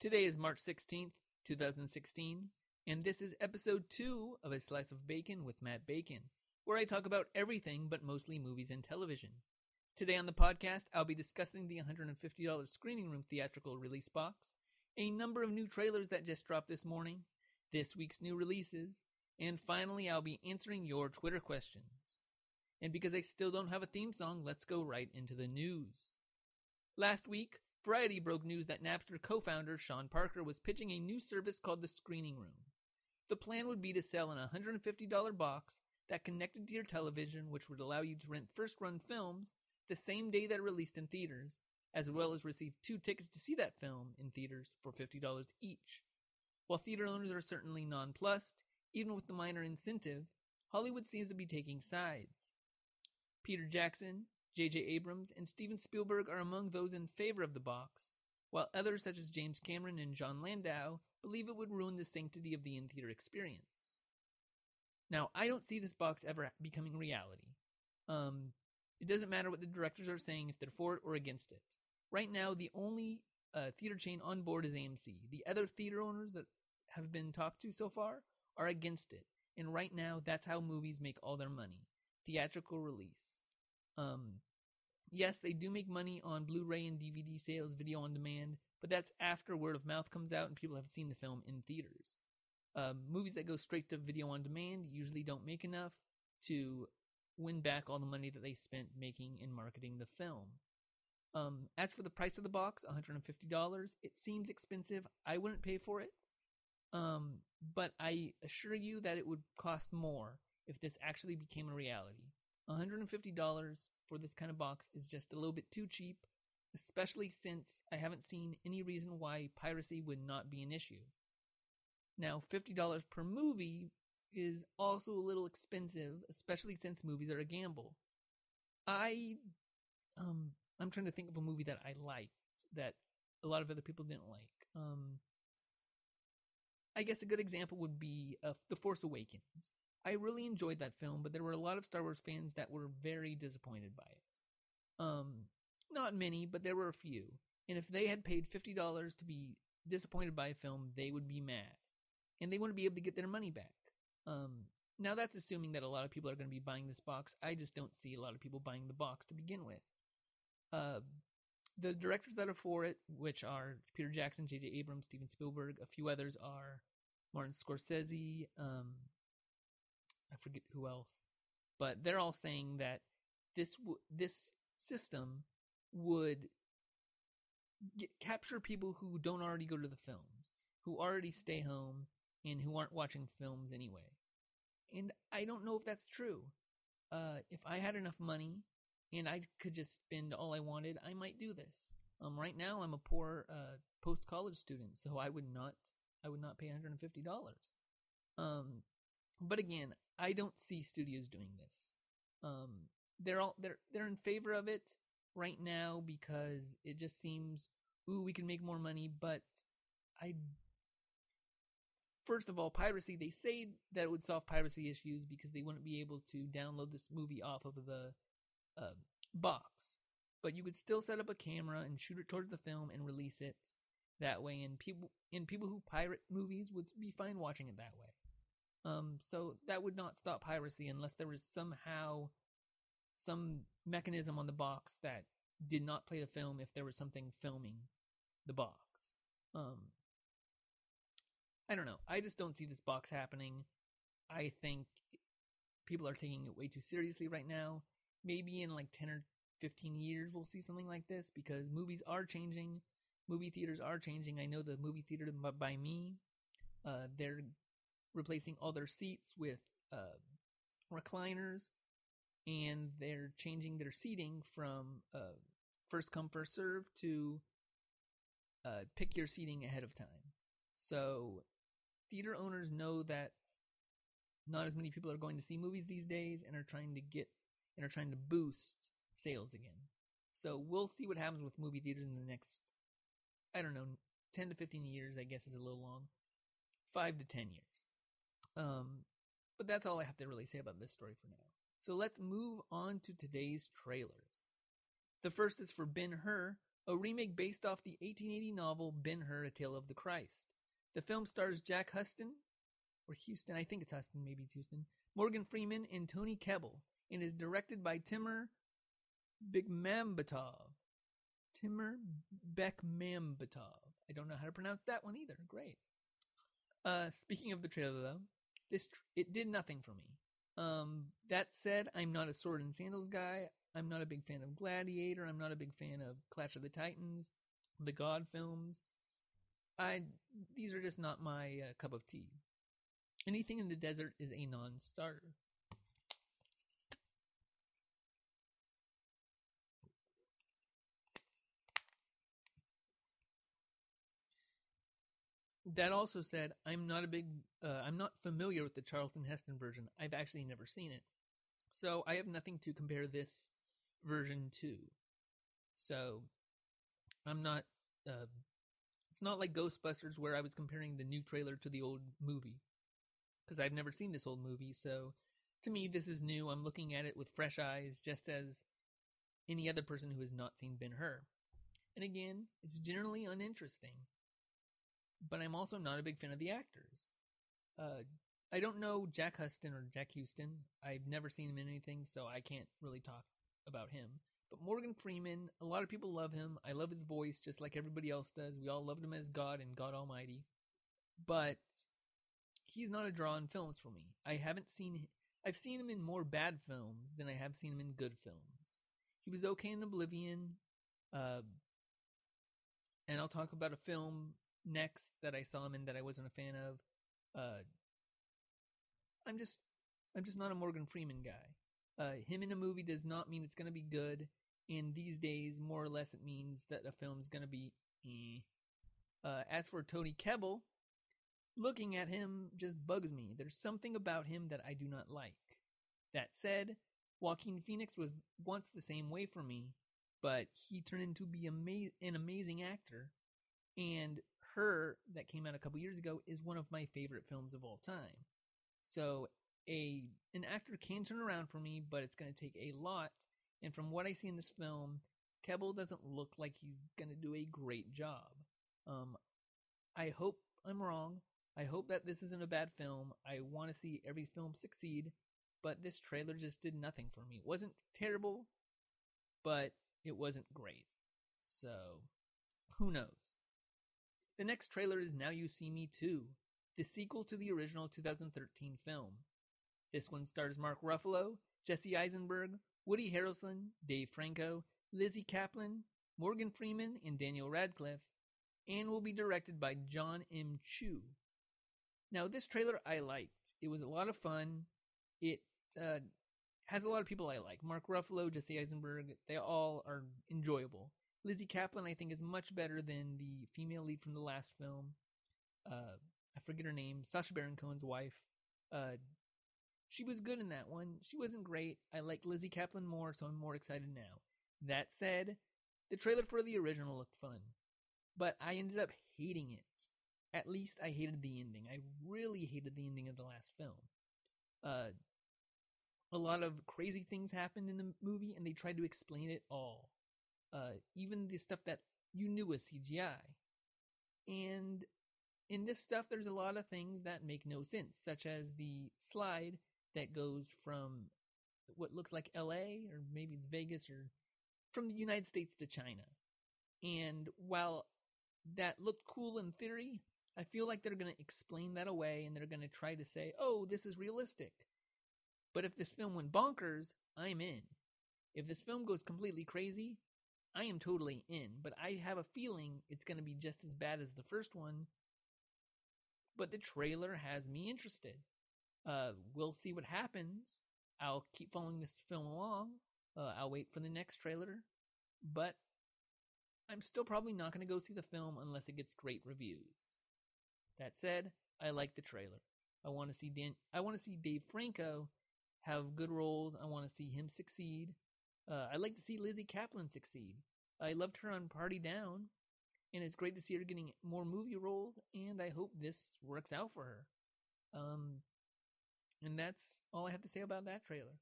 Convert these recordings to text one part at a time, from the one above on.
Today is March 16th, 2016, and this is episode 2 of A Slice of Bacon with Matt Bacon, where I talk about everything but mostly movies and television. Today on the podcast, I'll be discussing the $150 screening room theatrical release box, a number of new trailers that just dropped this morning, this week's new releases, and finally I'll be answering your Twitter questions. And because I still don't have a theme song, let's go right into the news. Last week, Variety broke news that Napster co-founder Sean Parker was pitching a new service called the Screening Room. The plan would be to sell an $150 box that connected to your television, which would allow you to rent first-run films the same day that released in theaters, as well as receive 2 tickets to see that film in theaters for $50 each. While theater owners are certainly nonplussed, even with the minor incentive, Hollywood seems to be taking sides. Peter Jackson, J.J. Abrams, and Steven Spielberg are among those in favor of the box, while others such as James Cameron and John Landau believe it would ruin the sanctity of the in-theater experience. Now, I don't see this box ever becoming reality. It doesn't matter what the directors are saying if they're for it or against it. Right now, the only theater chain on board is AMC. The other theater owners that have been talked to so far are against it, and right now, that's how movies make all their money. Theatrical release. Yes, they do make money on Blu-ray and DVD sales, video on demand, but that's after word of mouth comes out and people have seen the film in theaters. Movies that go straight to video on demand usually don't make enough to win back all the money that they spent making and marketing the film. As for the price of the box, $150, it seems expensive. I wouldn't pay for it, but I assure you that it would cost more if this actually became a reality. $150 for this kind of box is just a little bit too cheap, especially since I haven't seen any reason why piracy would not be an issue. Now, $50 per movie is also a little expensive, especially since movies are a gamble. I'm trying to think of a movie that I liked that a lot of other people didn't like. I guess a good example would be The Force Awakens. I really enjoyed that film, but there were a lot of Star Wars fans that were very disappointed by it. Not many, but there were a few. And if they had paid $50 to be disappointed by a film, they would be mad. And they wouldn't be able to get their money back. Now that's assuming that a lot of people are going to be buying this box. I just don't see a lot of people buying the box to begin with. The directors that are for it, which are Peter Jackson, J.J. Abrams, Steven Spielberg, a few others are Martin Scorsese, I forget who else, but they're all saying that this system would capture people who don't already go to the films, who already stay home, and who aren't watching films anyway. And I don't know if that's true. If I had enough money and I could just spend all I wanted, I might do this. Right now, I'm a poor post-college student, so I would not pay $150. But again, I don't see studios doing this. They're in favor of it right now because it just seems, we can make more money. But first of all, piracy. They say that it would solve piracy issues because they wouldn't be able to download this movie off of the box. But you could still set up a camera and shoot it towards the film and release it that way, and people who pirate movies would be fine watching it that way. So that would not stop piracy unless there was somehow some mechanism on the box that did not play the film if there was something filming the box. I don't know. I just don't see this box happening. I think people are taking it way too seriously right now. Maybe in like 10 or 15 years we'll see something like this because movies are changing. Movie theaters are changing. I know the movie theater by me, they're replacing all their seats with recliners, and they're changing their seating from first come first serve to pick your seating ahead of time. So theater owners know that not as many people are going to see movies these days and are trying to boost sales again. So we'll see what happens with movie theaters in the next, 10 to 15 years, I guess is a little long. 5 to 10 years. But that's all I have to really say about this story for now. So let's move on to today's trailers. The first is for BEN-HUR, a remake based off the 1880 novel Ben-Hur, A Tale of the Christ. The film stars Jack Huston, or Houston, I think it's Huston, maybe it's Houston, Morgan Freeman, and Tony Kebbell, and is directed by Timur Bekmambetov. Timur Bekmambetov. I don't know how to pronounce that one either. Great. Speaking of the trailer, though, it did nothing for me. That said, I'm not a sword and sandals guy. I'm not a big fan of Gladiator. I'm not a big fan of Clash of the Titans, the God films. These are just not my cup of tea. Anything in the desert is a non-starter. That also said, I'm not familiar with the Charlton Heston version. I've actually never seen it. So I have nothing to compare this version to. So I'm not, it's not like Ghostbusters where I was comparing the new trailer to the old movie. Because I've never seen this old movie, so to me this is new. I'm looking at it with fresh eyes, just as any other person who has not seen Ben-Hur. And again, it's generally uninteresting. But I'm also not a big fan of the actors. I don't know Jack Huston or Jack Houston. I've never seen him in anything, so I can't really talk about him. But Morgan Freeman, a lot of people love him. I love his voice, just like everybody else does. We all loved him as God and God Almighty. But he's not a draw in films for me. I've seen him in more bad films than I have seen him in good films. He was okay in Oblivion. And I'll talk about a film next that I saw him in that I wasn't a fan of. I'm just not a Morgan Freeman guy. Him in a movie does not mean it's going to be good, and these days, more or less, it means that a film's going to be as for Tony Kebbell, looking at him just bugs me. There's something about him that I do not like. That said, Joaquin Phoenix was once the same way for me, but he turned into be an amazing actor, and Her, that came out a couple years ago, is one of my favorite films of all time. So an actor can turn around for me, but it's going to take a lot. And from what I see in this film, Kebbell doesn't look like he's going to do a great job. I hope I'm wrong. I hope that this isn't a bad film. I want to see every film succeed, but this trailer just did nothing for me. It wasn't terrible, but it wasn't great. So, who knows? The next trailer is Now You See Me 2, the sequel to the original 2013 film. This one stars Mark Ruffalo, Jesse Eisenberg, Woody Harrelson, Dave Franco, Lizzie Kaplan, Morgan Freeman, and Daniel Radcliffe, and will be directed by John M. Chu. Now, this trailer I liked. It was a lot of fun. It has a lot of people I like. Mark Ruffalo, Jesse Eisenberg, they all are enjoyable. Lizzie Kaplan, I think, is much better than the female lead from the last film. I forget her name. Sacha Baron Cohen's wife. She was good in that one. She wasn't great. I like Lizzie Kaplan more, so I'm more excited now. That said, the trailer for the original looked fun, but I ended up hating it. At least I hated the ending. I really hated the ending of the last film. A lot of crazy things happened in the movie, and they tried to explain it all. Even the stuff that you knew was CGI. And in this stuff, there's a lot of things that make no sense, such as the slide that goes from what looks like LA, or maybe it's Vegas, or from the United States to China. And while that looked cool in theory, I feel like they're going to explain that away, and they're going to try to say, oh, this is realistic. But if this film went bonkers, I'm in. If this film goes completely crazy, I am totally in. But I have a feeling it's going to be just as bad as the first one. But the trailer has me interested. We'll see what happens. I'll keep following this film along. I'll wait for the next trailer. But I'm still probably not going to go see the film unless it gets great reviews. That said, I like the trailer. I want to see Dave Franco have good roles. I want to see him succeed. I'd like to see Lizzie Kaplan succeed. I loved her on Party Down, and it's great to see her getting more movie roles, and I hope this works out for her. And that's all I have to say about that trailer.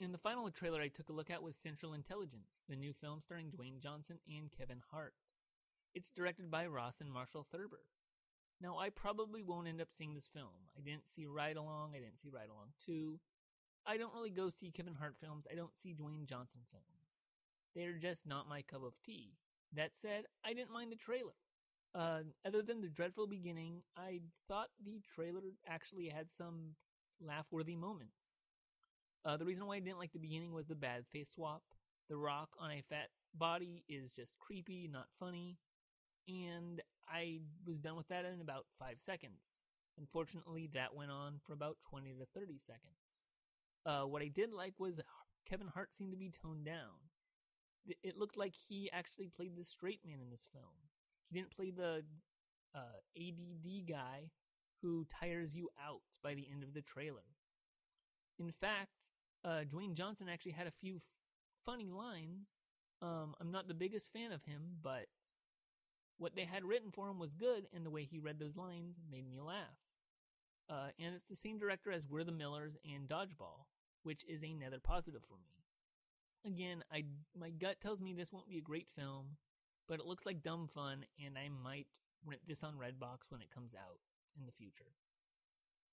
And the final trailer I took a look at was Central Intelligence, the new film starring Dwayne Johnson and Kevin Hart. It's directed by Ross and Marshall Thurber. Now, I probably won't end up seeing this film. I didn't see Ride Along, I didn't see Ride Along 2. I don't really go see Kevin Hart films, I don't see Dwayne Johnson films. They're just not my cup of tea. That said, I didn't mind the trailer. Other than the dreadful beginning, I thought the trailer actually had some laugh-worthy moments. The reason why I didn't like the beginning was the bad face swap. The Rock on a fat body is just creepy, not funny, and I was done with that in about 5 seconds. Unfortunately, that went on for about 20 to 30 seconds. What I did like was Kevin Hart seemed to be toned down. It looked like he actually played the straight man in this film. He didn't play the ADD guy who tires you out by the end of the trailer. In fact, Dwayne Johnson actually had a few funny lines. I'm not the biggest fan of him, but what they had written for him was good, and the way he read those lines made me laugh. And it's the same director as We're the Millers and Dodgeball, which is another positive for me. Again, my gut tells me this won't be a great film, but it looks like dumb fun, and I might rent this on Redbox when it comes out in the future.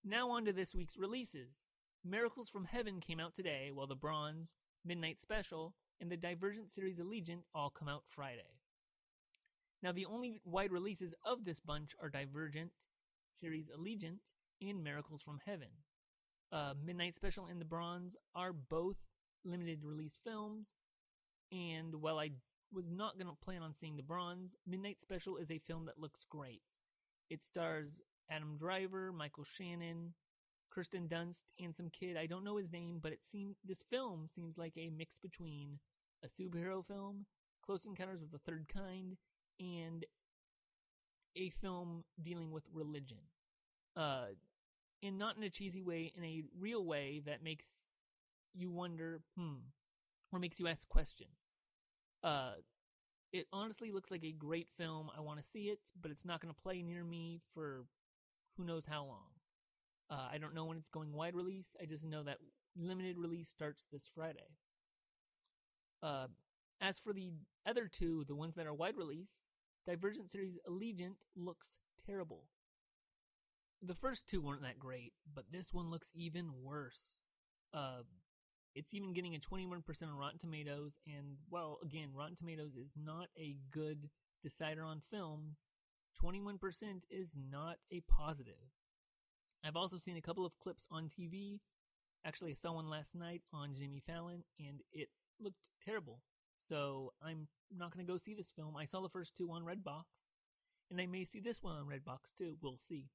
Now on to this week's releases. Miracles from Heaven came out today, while The Bronze, Midnight Special, and the Divergent series Allegiant all come out Friday. Now the only wide releases of this bunch are Divergent series Allegiant and Miracles from Heaven. Midnight Special and The Bronze are both limited release films, and while I was not going to plan on seeing The Bronze, Midnight Special is a film that looks great. It stars Adam Driver, Michael Shannon, Kirsten Dunst, and some kid, I don't know his name, but this film seems like a mix between a superhero film, Close Encounters of the Third Kind, and a film dealing with religion. And not in a cheesy way, in a real way that makes you wonder, or makes you ask questions. It honestly looks like a great film. I want to see it, but it's not going to play near me for who knows how long. I don't know when it's going wide release. I just know that limited release starts this Friday. As for the other two, the ones that are wide release, Divergent series Allegiant looks terrible. The first two weren't that great, but this one looks even worse. It's even getting a 21% on Rotten Tomatoes, and, well, again, Rotten Tomatoes is not a good decider on films. 21% is not a positive. I've also seen a couple of clips on TV. Actually, I saw one last night on Jimmy Fallon, and it looked terrible. So I'm not going to go see this film. I saw the first two on Redbox, and I may see this one on Redbox too. We'll see.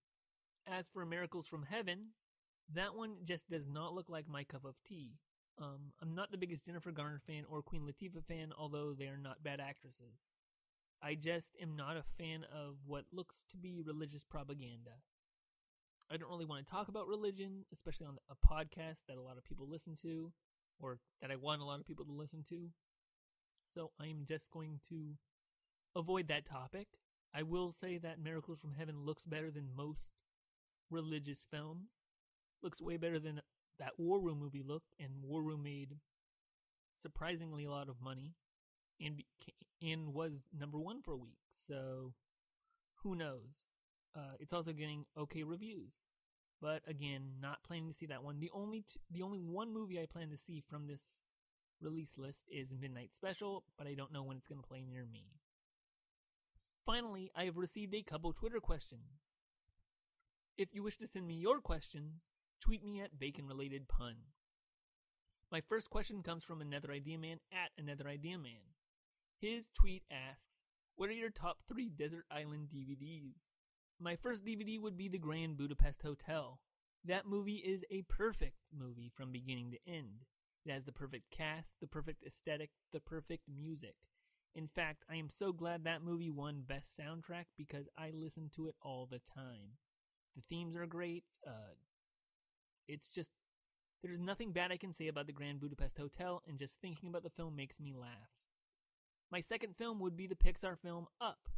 As for Miracles from Heaven, that one just does not look like my cup of tea. I'm not the biggest Jennifer Garner fan or Queen Latifah fan, although they are not bad actresses. I just am not a fan of what looks to be religious propaganda. I don't really want to talk about religion, especially on a podcast that a lot of people listen to, or that I want a lot of people to listen to. So I'm just going to avoid that topic. I will say that Miracles from Heaven looks better than most religious films. Looks way better than that War Room movie looked, and War Room made surprisingly a lot of money and was number one for a week. So who knows? It's also getting okay reviews, but again, not planning to see that one. The only one movie I plan to see from this release list is Midnight Special, but I don't know when it's going to play near me. Finally, I have received a couple Twitter questions. If you wish to send me your questions, tweet me at BaconRelatedPun. My first question comes from Another Idea Man at Another Idea Man. His tweet asks, what are your top 3 desert island DVDs? My first DVD would be The Grand Budapest Hotel. That movie is a perfect movie from beginning to end. It has the perfect cast, the perfect aesthetic, the perfect music. In fact, I am so glad that movie won Best Soundtrack because I listen to it all the time. The themes are great. It's just, there's nothing bad I can say about The Grand Budapest Hotel, and just thinking about the film makes me laugh. My second film would be the Pixar film Up.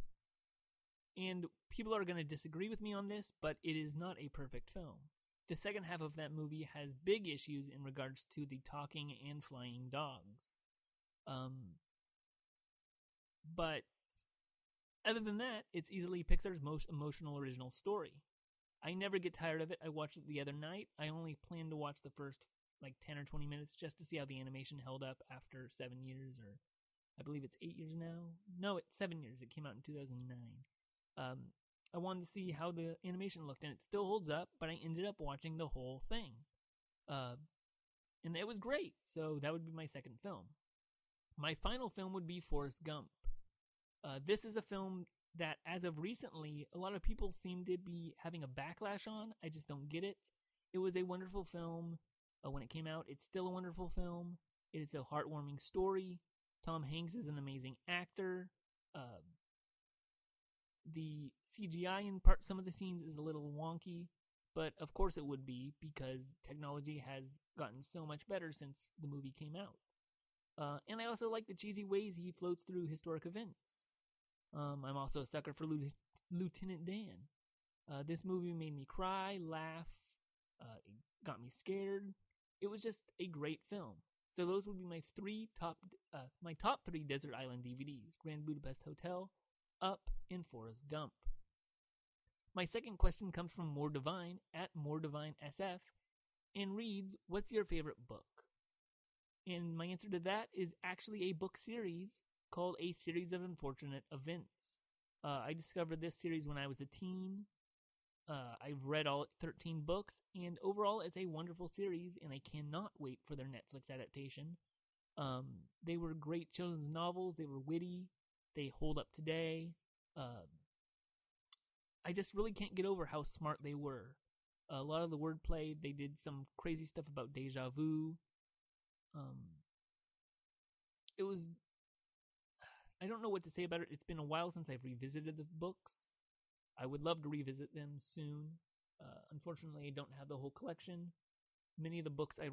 And people are going to disagree with me on this, but it is not a perfect film. the second half of that movie has big issues in regards to the talking and flying dogs. But other than that, it's easily Pixar's most emotional original story. I never get tired of it. I watched it the other night. I only plan to watch the first 10 or 20 minutes just to see how the animation held up after 7 years, or I believe it's 8 years now. No, it's 7 years. It came out in 2009. I wanted to see how the animation looked, and it still holds up, but I ended up watching the whole thing. And it was great, so that would be my second film. My final film would be Forrest Gump. This is a film that, as of recently, a lot of people seem to be having a backlash on. I just don't get it. It was a wonderful film when it came out. It's still a wonderful film. It's a heartwarming story. Tom Hanks is an amazing actor. The CGI in some of the scenes is a little wonky, but of course it would be because technology has gotten so much better since the movie came out. And I also like the cheesy ways he floats through historic events. I'm also a sucker for Lieutenant Dan. This movie made me cry, laugh, it got me scared. It was just a great film. So those would be my top three Desert Island DVDs: Grand Budapest Hotel, Up, and Forrest Gump. My second question comes from More Divine at More Divine SF and reads, "What's your favorite book?" And my answer to that is actually a book series called A Series of Unfortunate Events. I discovered this series when I was a teen. I've read all 13 books, and overall it's a wonderful series, and I cannot wait for their Netflix adaptation. They were great children's novels. They were witty. They hold up today. I just really can't get over how smart they were. A lot of the wordplay, they did some crazy stuff about deja vu. It was... I don't know what to say about it. It's been a while since I've revisited the books. I would love to revisit them soon. Unfortunately, I don't have the whole collection. Many of the books I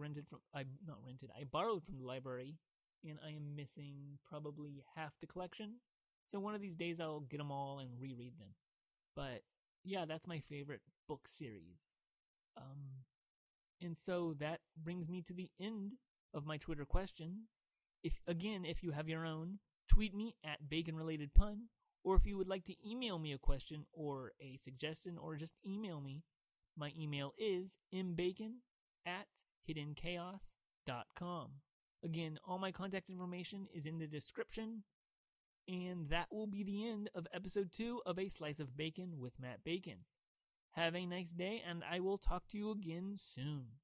borrowed from the library, and I am missing probably half the collection. So one of these days I'll get them all and reread them. But yeah, that's my favorite book series. And so that brings me to the end of my Twitter questions. If you have your own, tweet me at BaconRelatedPun, or if you would like to email me a question or a suggestion, or just email me, my email is mbacon@hiddenchaos.com. Again, all my contact information is in the description, and that will be the end of episode 2 of A Slice of Bacon with Matt Bacon. Have a nice day, and I will talk to you again soon.